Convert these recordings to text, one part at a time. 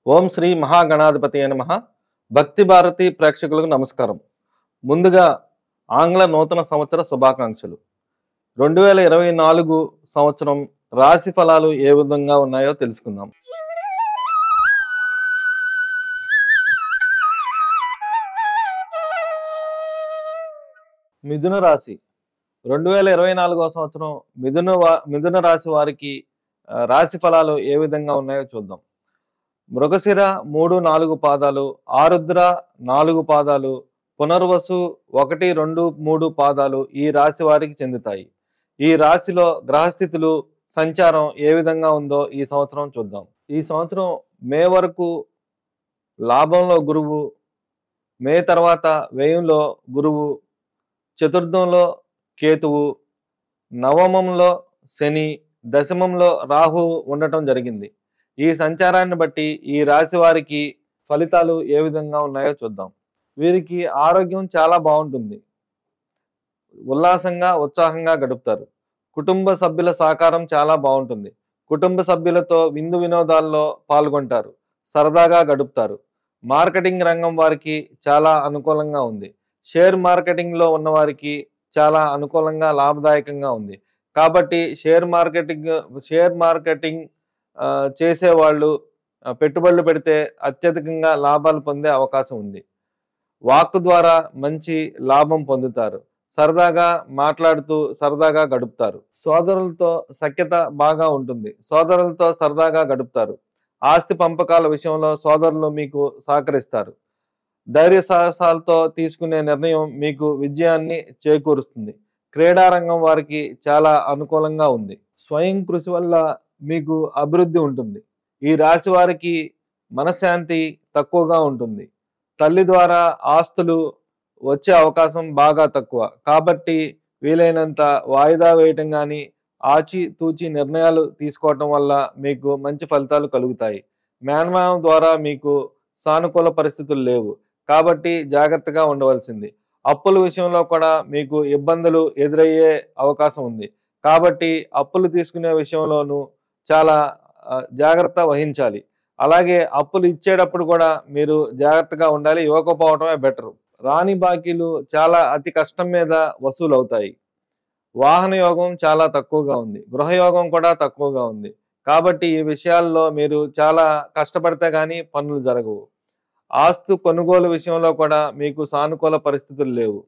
ఓం శ్రీ మహాగణాధిపతయే నమః. భక్తి భారతి ప్రేక్షకులకు నమస్కారం. ముందుగా ఆంగ్ల నూతన సంవత్సర శుభాకాంక్షలు. 2024 సంవత్సరం రాశి ఫలాలు ఏ విధంగా ఉన్నాయో తెలుసుకుందాం. మిథున రాశి 2024 సంవత్సరం మిథున రాశి వారికి రాశి ఫలాలు ఏ విధంగా ఉన్నాయో చూద్దాం. మృగశిర 3-4 పాదాలు, ఆరుద్ర 4 పాదాలు, పునర్వసు 1, 2, 3 పాదాలు ఈ రాశి వారికి చెందుతాయి. ఈ రాశిలో గ్రహస్థితులు సంచారం ఏ విధంగా ఉందో ఈ సంవత్సరం చూద్దాం. ఈ సంవత్సరం మే వరకు లాభంలో గురువు, మే తర్వాత వ్యయంలో గురువు, చతుర్థంలో కేతువు, నవమంలో శని, దశమంలో రాహు ఉండటం జరిగింది. ఈ సంచారాన్ని బట్టి ఈ రాశి వారికి ఫలితాలు ఏ విధంగా ఉన్నాయో చూద్దాం. వీరికి ఆరోగ్యం చాలా బాగుంటుంది. ఉల్లాసంగా ఉత్సాహంగా గడుపుతారు. కుటుంబ సభ్యుల సహకారం చాలా బాగుంటుంది. కుటుంబ సభ్యులతో విందు వినోదాల్లో పాల్గొంటారు. సరదాగా గడుపుతారు. మార్కెటింగ్ రంగం వారికి చాలా అనుకూలంగా ఉంది. షేర్ మార్కెటింగ్లో ఉన్న వారికి చాలా అనుకూలంగా లాభదాయకంగా ఉంది. కాబట్టి షేర్ మార్కెటింగ్ చేసేవాళ్ళు పెట్టుబడులు పెడితే అత్యధికంగా లాభాలు పొందే అవకాశం ఉంది. వాక్ ద్వారా మంచి లాభం పొందుతారు. సరదాగా మాట్లాడుతూ సరదాగా గడుపుతారు. సోదరులతో సఖ్యత బాగా ఉంటుంది. సోదరులతో సరదాగా గడుపుతారు. ఆస్తి పంపకాల విషయంలో సోదరులు మీకు సహకరిస్తారు. ధైర్య సాహసాలతో తీసుకునే నిర్ణయం మీకు విజయాన్ని చేకూరుస్తుంది. క్రీడారంగం వారికి చాలా అనుకూలంగా ఉంది. స్వయం కృషి వల్ల మీకు అభివృద్ధి ఉంటుంది. ఈ రాశి వారికి మనశ్శాంతి తక్కువగా ఉంటుంది. తల్లి ద్వారా ఆస్తులు వచ్చే అవకాశం బాగా తక్కువ. కాబట్టి వీలైనంత వాయిదా వేయటం కానీ, ఆచితూచి నిర్ణయాలు తీసుకోవటం వల్ల మీకు మంచి ఫలితాలు కలుగుతాయి. మేనమామ ద్వారా మీకు సానుకూల పరిస్థితులు లేవు. కాబట్టి జాగ్రత్తగా ఉండవలసింది. అప్పుల విషయంలో కూడా మీకు ఇబ్బందులు ఎదురయ్యే అవకాశం ఉంది. కాబట్టి అప్పులు తీసుకునే విషయంలోనూ చాలా జాగ్రత్త వహించాలి. అలాగే అప్పులు ఇచ్చేటప్పుడు కూడా మీరు జాగ్రత్తగా ఉండాలి. ఇవ్వకపోవటమే బెటరు. రాని బాకీలు చాలా అతి కష్టం మీద వసూలు అవుతాయి. వాహన యోగం చాలా తక్కువగా ఉంది. గృహయోగం కూడా తక్కువగా ఉంది. కాబట్టి ఈ విషయాల్లో మీరు చాలా కష్టపడితే కానీ పనులు జరగవు. ఆస్తు కొనుగోలు విషయంలో కూడా మీకు సానుకూల పరిస్థితులు లేవు.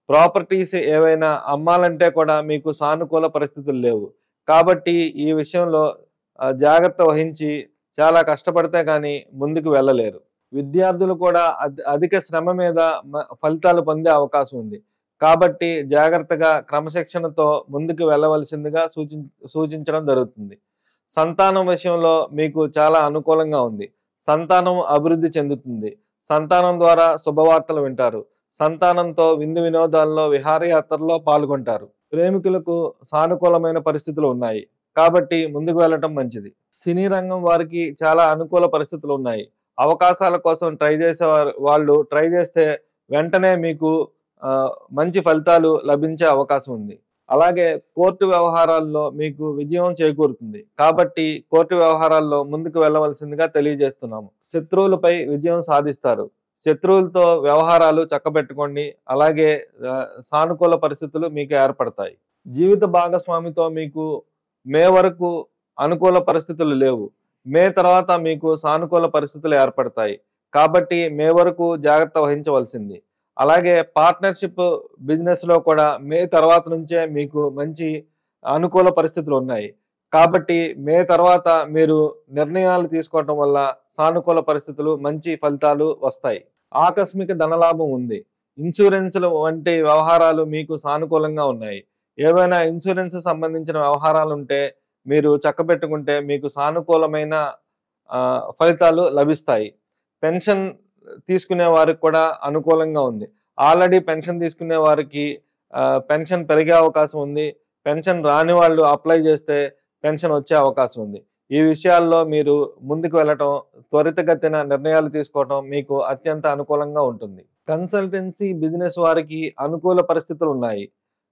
ప్రాపర్టీస్ ఏవైనా అమ్మాలంటే కూడా మీకు సానుకూల పరిస్థితులు లేవు. కాబట్టి ఈ విషయంలో జాగ్రత్త వహించి చాలా కష్టపడితే కానీ ముందుకు వెళ్ళలేరు. విద్యార్థులు కూడా అధిక శ్రమ మీద ఫలితాలు పొందే అవకాశం ఉంది. కాబట్టి జాగ్రత్తగా క్రమశిక్షణతో ముందుకు వెళ్ళవలసిందిగా సూచించడం జరుగుతుంది. సంతానం విషయంలో మీకు చాలా అనుకూలంగా ఉంది. సంతానం అభివృద్ధి చెందుతుంది. సంతానం ద్వారా శుభవార్తలు వింటారు. సంతానంతో విందు వినోదాల్లో విహారయాత్రల్లో పాల్గొంటారు. ప్రేమికులకు సానుకూలమైన పరిస్థితులు ఉన్నాయి. కాబట్టి ముందుకు వెళ్ళటం మంచిది. సినీ రంగం వారికి చాలా అనుకూల పరిస్థితులు ఉన్నాయి. అవకాశాల కోసం వాళ్ళు ట్రై చేస్తే వెంటనే మీకు మంచి ఫలితాలు లభించే అవకాశం ఉంది. అలాగే కోర్టు వ్యవహారాల్లో మీకు విజయం చేకూరుతుంది. కాబట్టి కోర్టు వ్యవహారాల్లో ముందుకు వెళ్ళవలసిందిగా తెలియజేస్తున్నాము. శత్రువులపై విజయం సాధిస్తారు. శత్రువులతో వ్యవహారాలు చక్కబెట్టుకోండి. అలాగే సానుకూల పరిస్థితులు మీకు ఏర్పడతాయి. జీవిత భాగస్వామితో మీకు మే వరకు అనుకూల పరిస్థితులు లేవు. మే తర్వాత మీకు సానుకూల పరిస్థితులు ఏర్పడతాయి. కాబట్టి మే వరకు జాగ్రత్త వహించవలసింది. అలాగే పార్ట్నర్షిప్ బిజినెస్లో కూడా మే తర్వాత నుంచే మీకు మంచి అనుకూల పరిస్థితులు ఉన్నాయి. కాబట్టి మే తర్వాత మీరు నిర్ణయాలు తీసుకోవటం వల్ల సానుకూల పరిస్థితులు, మంచి ఫలితాలు వస్తాయి. ఆకస్మిక ధనలాభం ఉంది. ఇన్సూరెన్స్లు వంటి వ్యవహారాలు మీకు సానుకూలంగా ఉన్నాయి. ఏవైనా ఇన్సూరెన్స్ సంబంధించిన వ్యవహారాలు ఉంటే మీరు చక్కబెట్టుకుంటే మీకు సానుకూలమైన ఫలితాలు లభిస్తాయి. పెన్షన్ తీసుకునే వారికి కూడా అనుకూలంగా ఉంది. ఆల్రెడీ పెన్షన్ తీసుకునే వారికి పెన్షన్ పెరిగే అవకాశం ఉంది. పెన్షన్ రాని వాళ్ళు అప్లై చేస్తే పెన్షన్ వచ్చే అవకాశం ఉంది. ఈ విషయాల్లో మీరు ముందుకు వెళ్ళటం, త్వరితగతిన నిర్ణయాలు తీసుకోవటం మీకు అత్యంత అనుకూలంగా ఉంటుంది. కన్సల్టెన్సీ బిజినెస్ వారికి అనుకూల పరిస్థితులు ఉన్నాయి.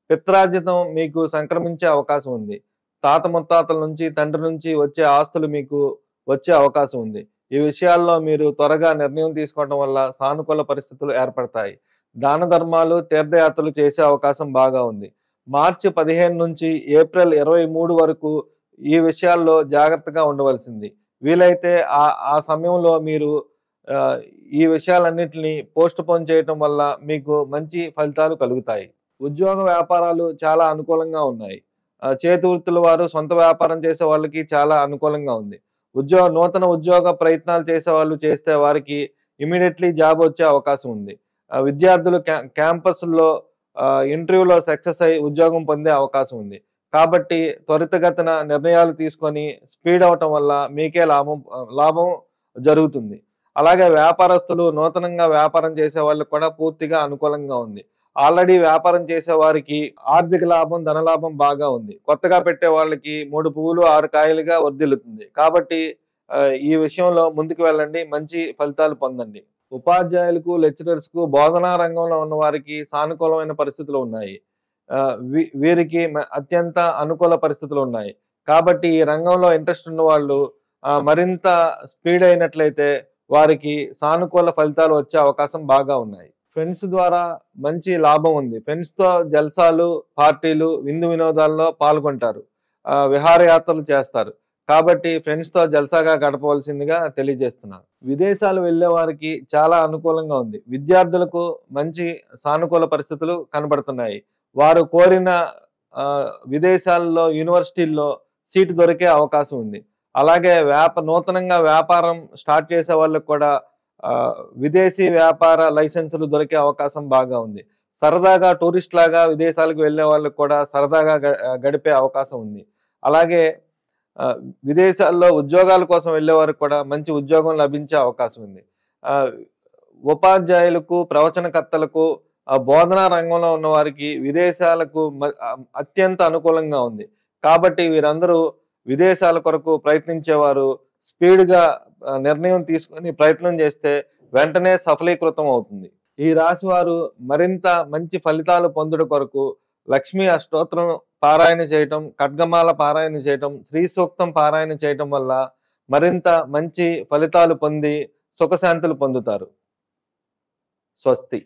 పిత్రార్జితం మీకు సంక్రమించే అవకాశం ఉంది. తాత ముత్తాతల నుంచి, తండ్రి నుంచి వచ్చే ఆస్తులు మీకు వచ్చే అవకాశం ఉంది. ఈ విషయాల్లో మీరు త్వరగా నిర్ణయం తీసుకోవడం వల్ల సానుకూల పరిస్థితులు ఏర్పడతాయి. దాన ధర్మాలు, తీర్థయాత్రలు చేసే అవకాశం బాగా ఉంది. మార్చి 15 నుంచి ఏప్రిల్ 23 వరకు ఈ విషయాల్లో జాగ్రత్తగా ఉండవలసింది. వీలైతే ఆ సమయంలో మీరు ఆహ్, ఈ విషయాలన్నిటిని పోస్ట్‌పోన్ చేయటం వల్ల మీకు మంచి ఫలితాలు కలుగుతాయి. ఉద్యోగ వ్యాపారాలు చాలా అనుకూలంగా ఉన్నాయి. చేతి వృత్తుల వారు సొంత వ్యాపారం చేసే వాళ్ళకి చాలా అనుకూలంగా ఉంది. నూతన ఉద్యోగ ప్రయత్నాలు చేసేవాళ్ళు చేస్తే వారికి ఇమ్మీడియేట్‌లీ జాబ్ వచ్చే అవకాశం ఉంది. విద్యార్థులు క్యాంపస్‌లో ఇంటర్వ్యూలో సక్సెస్ అయ్యి ఉద్యోగం పొందే అవకాశం ఉంది. కాబట్టి త్వరితగతిన నిర్ణయాలు తీసుకొని స్పీడ్ అవ్వటం వల్ల మీకే లాభం జరుగుతుంది. అలాగే వ్యాపారస్తులు నూతనంగా వ్యాపారం చేసే వాళ్ళకి కూడా పూర్తిగా అనుకూలంగా ఉంది. ఆల్రెడీ వ్యాపారం చేసే వారికి ఆర్థిక లాభం, ధనలాభం బాగా ఉంది. కొత్తగా పెట్టే వాళ్ళకి 3 పువ్వులు 6 కాయలుగా వర్ధిల్లుతుంది. కాబట్టి ఈ విషయంలో ముందుకు వెళ్ళండి. మంచి ఫలితాలు పొందండి. ఉపాధ్యాయులకు, లెక్చరర్స్‌కు బోధనా రంగంలో ఉన్న వారికి సానుకూలమైన పరిస్థితులు ఉన్నాయి. వీరికి అత్యంత అనుకూల పరిస్థితులు ఉన్నాయి. కాబట్టి ఈ రంగంలో ఇంట్రెస్ట్ ఉన్నవాళ్ళు మరింత స్పీడ్ అయినట్లయితే వారికి సానుకూల ఫలితాలు వచ్చే అవకాశం బాగా ఉన్నాయి. ఫ్రెండ్స్ ద్వారా మంచి లాభం ఉంది. ఫ్రెండ్స్‌తో జల్సాలు, పార్టీలు, విందు వినోదాల్లో పాల్గొంటారు. విహారయాత్రలు చేస్తారు. కాబట్టి ఫ్రెండ్స్‌తో జల్సాగా గడపవలసిందిగా తెలియజేస్తున్నాను. విదేశాలు వెళ్ళే వారికి చాలా అనుకూలంగా ఉంది. విద్యార్థులకు మంచి సానుకూల పరిస్థితులు కనబడుతున్నాయి. వారు కోరిన విదేశాల్లో, యూనివర్సిటీల్లో సీటు దొరికే అవకాశం ఉంది. అలాగే నూతనంగా వ్యాపారం స్టార్ట్ చేసే వాళ్ళకి కూడా విదేశీ వ్యాపార లైసెన్సులు దొరికే అవకాశం బాగా ఉంది. సరదాగా టూరిస్ట్ లాగా విదేశాలకు వెళ్ళే వాళ్ళకి కూడా సరదాగా గడిపే అవకాశం ఉంది. అలాగే విదేశాల్లో ఉద్యోగాల కోసం వెళ్ళే వారికి కూడా మంచి ఉద్యోగం లభించే అవకాశం ఉంది. ఉపాధ్యాయులకు, ప్రవచనకర్తలకు, బోధనా రంగంలో ఉన్న వారికి విదేశాలకు అత్యంత అనుకూలంగా ఉంది. కాబట్టి వీరందరూ విదేశాల కొరకు ప్రయత్నించేవారు స్పీడ్‌గా నిర్ణయం తీసుకొని ప్రయత్నం చేస్తే వెంటనే సఫలీకృతం అవుతుంది. ఈ రాశి వారు మరింత మంచి ఫలితాలు పొందుట కొరకు లక్ష్మీ అష్టోత్తరం పారాయణ చేయటం, ఖడ్గమాల పారాయణ చేయటం, శ్రీ సూక్తం పారాయణ చేయటం వల్ల మరింత మంచి ఫలితాలు పొంది సుఖశాంతులు పొందుతారు. స్వస్తి.